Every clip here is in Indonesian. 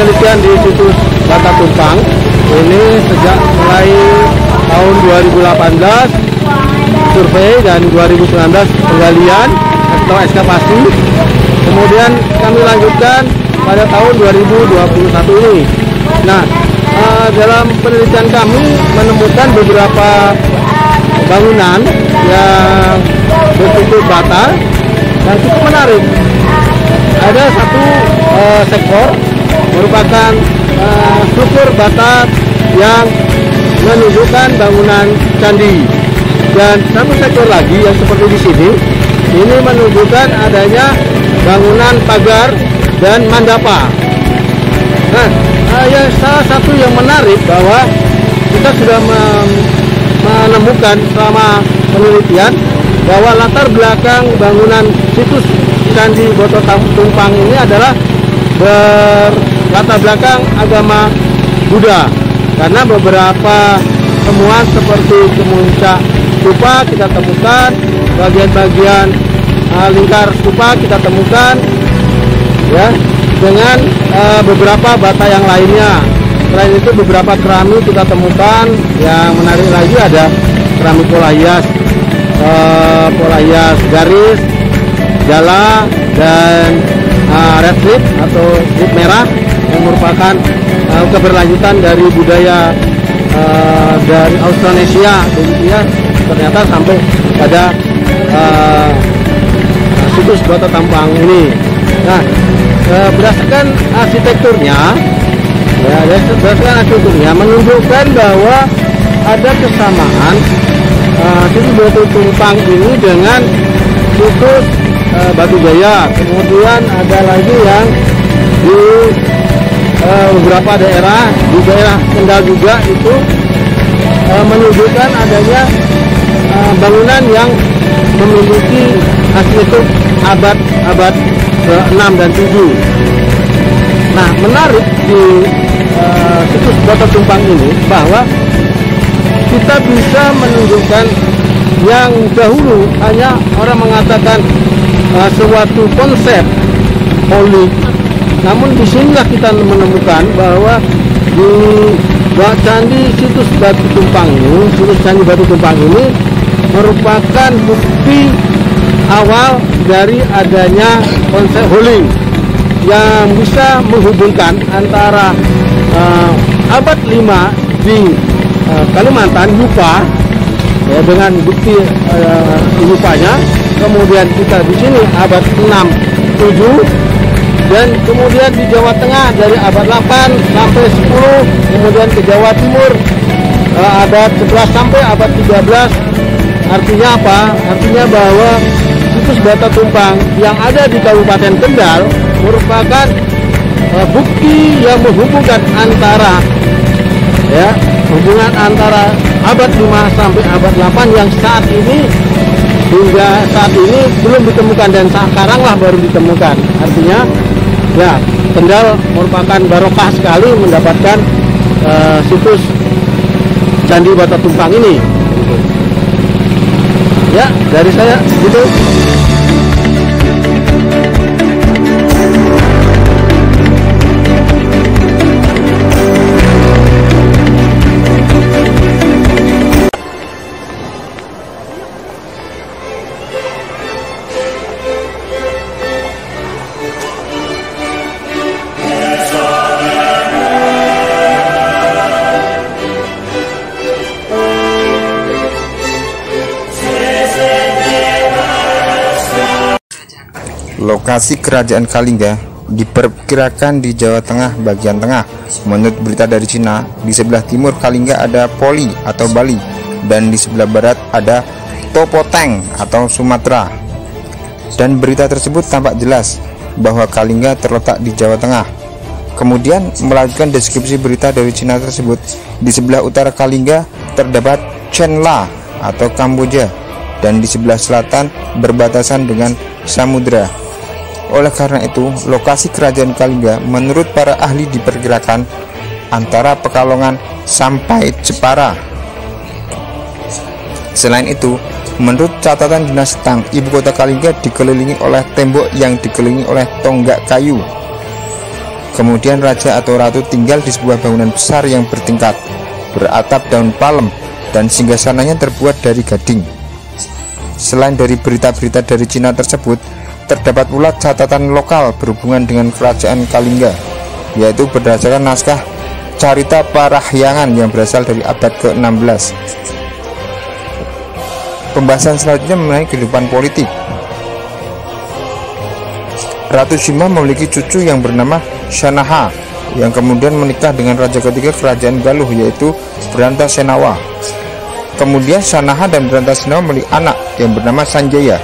penelitian di situs Bata Tumpang ini sejak mulai tahun 2018 survei dan 2019 penggalian atau ekskavasi. Kemudian kami lanjutkan pada tahun 2021 ini. Nah, dalam penelitian kami menemukan beberapa bangunan yang berbentuk bata dan cukup menarik. Ada satu sektor merupakan struktur bata yang menunjukkan bangunan candi, dan satu sektor lagi yang seperti di sini ini menunjukkan adanya bangunan pagar dan mandapa. Nah, salah satu yang menarik bahwa kita sudah menemukan selama penelitian bahwa latar belakang bangunan situs Candi Bata Tumpang ini adalah berlatar belakang agama Buddha, karena beberapa temuan seperti kemuncak stupa kita temukan, bagian-bagian lingkar stupa kita temukan, ya, dengan beberapa bata yang lainnya. Selain itu beberapa keramik kita temukan. Yang menarik lagi ada keramik pola hias garis, jala, dan red slip atau slip merah yang merupakan keberlanjutan dari budaya dari Australanesia, begitu ya, ternyata sampai pada situs Bata Tumpang ini. Nah, berdasarkan arsitekturnya, menunjukkan bahwa ada kesamaan situs Bata Tumpang ini dengan situs Batu Jaya. Kemudian ada lagi yang di beberapa daerah, di daerah Kendal juga itu menunjukkan adanya bangunan yang memiliki arsitektur abad ke-6 dan 7. Nah, menarik di situs Bata Tumpang ini bahwa kita bisa menunjukkan yang dahulu hanya orang mengatakan suatu konsep holy. Namun disinilah kita menemukan bahwa di candi situs Batu Tumpang ini, situs Candi Batu Tumpang ini merupakan bukti awal dari adanya konsep holy yang bisa menghubungkan antara abad 5 di Kalimantan Yupa, ya, dengan bukti Yupanya. Kemudian kita di sini abad 6, 7, dan kemudian di Jawa Tengah dari abad 8 sampai 10, kemudian ke Jawa Timur abad 11 sampai abad 13. Artinya apa? Artinya bahwa situs Bata Tumpang yang ada di Kabupaten Kendal merupakan bukti yang menghubungkan antara, ya, hubungan antara abad 5 sampai abad 8 yang saat ini hingga saat ini belum ditemukan, dan sekaranglah baru ditemukan. Artinya, ya, Kendal merupakan barokah sekali mendapatkan situs Candi Bata Tumpang ini. Ya, dari saya gitu. Lokasi kerajaan Kalingga diperkirakan di Jawa Tengah bagian tengah. Menurut berita dari Cina, di sebelah timur Kalingga ada Poli atau Bali, dan di sebelah barat ada Topoteng atau Sumatera. Dan berita tersebut tampak jelas bahwa Kalingga terletak di Jawa Tengah. Kemudian melanjutkan deskripsi berita dari Cina tersebut, di sebelah utara Kalingga terdapat Chenla atau Kamboja, dan di sebelah selatan berbatasan dengan samudra. Oleh karena itu, lokasi kerajaan Kalingga menurut para ahli diperkirakan antara Pekalongan sampai Jepara. Selain itu, menurut catatan Dinas Tang, ibu kota Kalingga dikelilingi oleh tembok yang dikelilingi oleh tonggak kayu. Kemudian raja atau ratu tinggal di sebuah bangunan besar yang bertingkat, beratap daun palem, dan singgasananya terbuat dari gading. Selain dari berita-berita dari Cina tersebut, terdapat pula catatan lokal berhubungan dengan kerajaan Kalingga, yaitu berdasarkan naskah Carita Parahyangan yang berasal dari abad ke-16. Pembahasan selanjutnya mengenai kehidupan politik. Ratu Sima memiliki cucu yang bernama Shanaha, yang kemudian menikah dengan raja ketiga kerajaan Galuh, yaitu Brantasenawa. Kemudian Shanaha dan Brantasenawa memiliki anak yang bernama Sanjaya,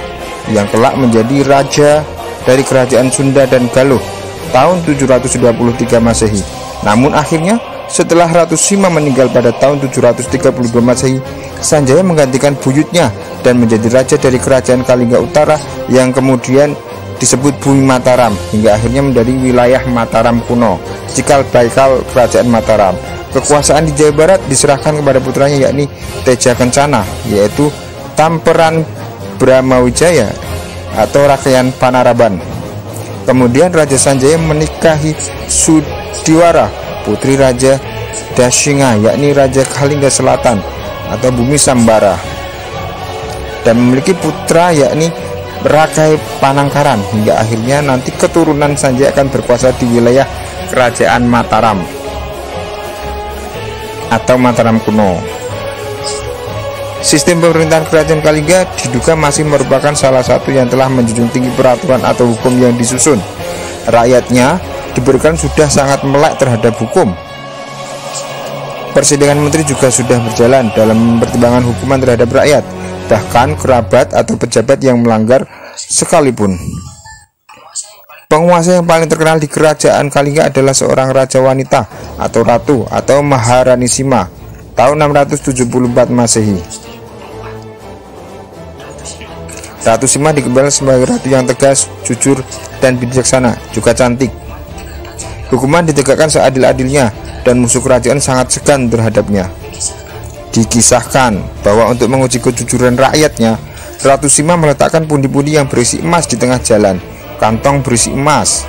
yang kelak menjadi raja dari kerajaan Sunda dan Galuh tahun 723 Masehi. Namun akhirnya setelah Ratu Sima meninggal pada tahun 732 Masehi, Sanjaya menggantikan buyutnya dan menjadi raja dari kerajaan Kalingga Utara yang kemudian disebut Bumi Mataram, hingga akhirnya menjadi wilayah Mataram kuno, cikal bakal kerajaan Mataram. Kekuasaan di Jawa Barat diserahkan kepada putranya, yakni Teja Kencana, yaitu Tamperan Brahmawijaya atau Rakyan Panaraban. Kemudian Raja Sanjaya menikahi Sudiwara, putri Raja Dasinga, yakni Raja Kalingga Selatan atau Bumi Sambara, dan memiliki putra yakni Rakai Panangkaran, hingga akhirnya nanti keturunan Sanjaya akan berkuasa di wilayah kerajaan Mataram atau Mataram kuno. Sistem pemerintahan kerajaan Kalingga diduga masih merupakan salah satu yang telah menjunjung tinggi peraturan atau hukum yang disusun. Rakyatnya diberikan sudah sangat melek terhadap hukum. Persidangan menteri juga sudah berjalan dalam mempertimbangkan hukuman terhadap rakyat, bahkan kerabat atau pejabat yang melanggar sekalipun. Penguasa yang paling terkenal di kerajaan Kalingga adalah seorang raja wanita atau ratu atau Maharani Sima tahun 674 Masehi. Ratu Sima dikenal sebagai ratu yang tegas, jujur, dan bijaksana, juga cantik. Hukuman ditegakkan seadil-adilnya dan musuh kerajaan sangat segan terhadapnya. Dikisahkan bahwa untuk menguji kejujuran rakyatnya, Ratu Sima meletakkan pundi-pundi yang berisi emas di tengah jalan, kantong berisi emas.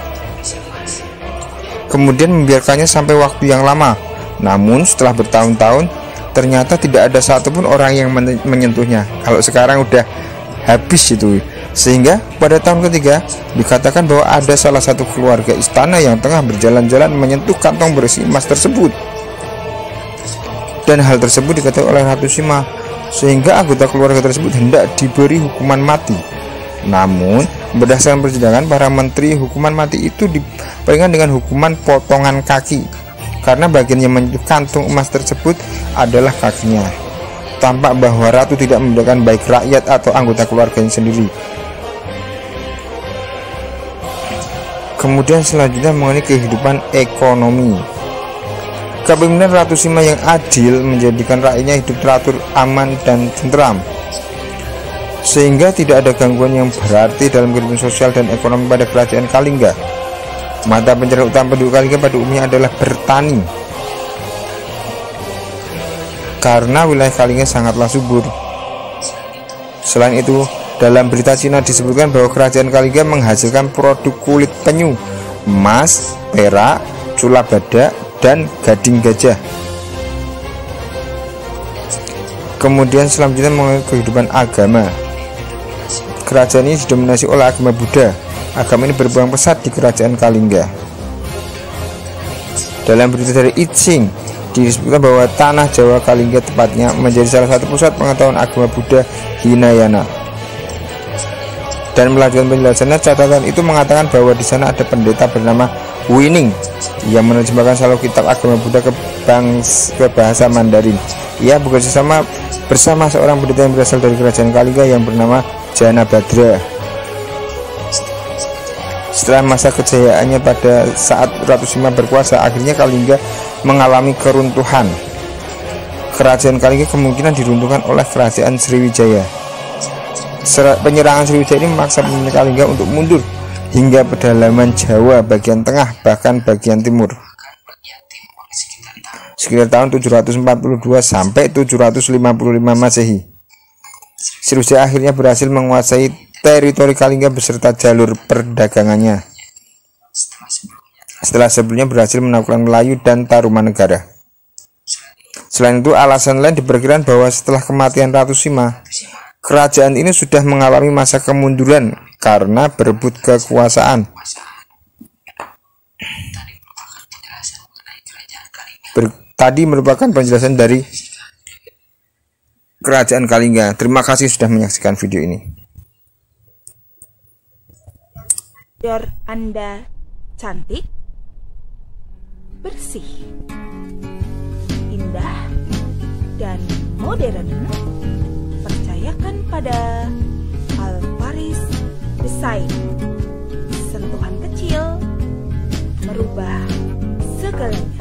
Kemudian membiarkannya sampai waktu yang lama. Namun setelah bertahun-tahun, ternyata tidak ada satupun orang yang menyentuhnya. Kalau sekarang udah habis itu. Sehingga pada tahun ketiga dikatakan bahwa ada salah satu keluarga istana yang tengah berjalan-jalan menyentuh kantong berisi emas tersebut. Dan hal tersebut diketahui oleh Ratu Sima, sehingga anggota keluarga tersebut hendak diberi hukuman mati. Namun berdasarkan persidangan, para menteri hukuman mati itu diperingan dengan hukuman potongan kaki, karena bagian yang menyentuh kantung emas tersebut adalah kakinya. Tampak bahwa ratu tidak membedakan baik rakyat atau anggota keluarganya sendiri. Kemudian selanjutnya mengenai kehidupan ekonomi. Kepemimpinan Ratu Sima yang adil menjadikan rakyatnya hidup teratur, aman, dan tentram, sehingga tidak ada gangguan yang berarti dalam kehidupan sosial dan ekonomi pada kerajaan Kalingga. Mata pencarian utama penduduk Kalingga pada umumnya adalah bertani, karena wilayah Kalingga sangatlah subur. Selain itu, dalam berita Cina disebutkan bahwa kerajaan Kalingga menghasilkan produk kulit penyu, emas, perak, cula badak, dan gading gajah. Kemudian selanjutnya mengenai kehidupan agama. Kerajaan ini didominasi oleh agama Buddha. Agama ini berkembang pesat di kerajaan Kalingga. Dalam berita dari I Ching disebutkan bahwa tanah Jawa Kalingga tepatnya menjadi salah satu pusat pengetahuan agama Buddha Hinayana. Dan melanjutkan penjelasannya, catatan itu mengatakan bahwa di sana ada pendeta bernama Wining yang menerjemahkan salah kitab agama Buddha ke bahasa Mandarin. Ia bekerjasama bersama seorang pendeta yang berasal dari kerajaan Kalingga yang bernama Janabhadra. Setelah masa kejayaannya pada saat Ratu Sima berkuasa, akhirnya Kalingga mengalami keruntuhan. Kerajaan Kalingga kemungkinan diruntuhkan oleh kerajaan Sriwijaya. Penyerangan Sriwijaya ini memaksa pemimpin Kalingga untuk mundur hingga pedalaman Jawa bagian tengah, bahkan bagian timur. Sekitar tahun 742 sampai 755 Masehi, Sriwijaya akhirnya berhasil menguasai teritori Kalingga beserta jalur perdagangannya. setelah sebelumnya berhasil menaklukkan Melayu dan Tarumanegara. Selain itu, alasan lain diperkirakan bahwa setelah kematian Ratu Sima, kerajaan ini sudah mengalami masa kemunduran karena berebut kekuasaan. Tadi merupakan penjelasan dari Kerajaan Kalingga. Terima kasih sudah menyaksikan video ini. Anda cantik, bersih, indah, dan modern. Percayakan pada Alvaris Desain. Sentuhan kecil merubah segalanya.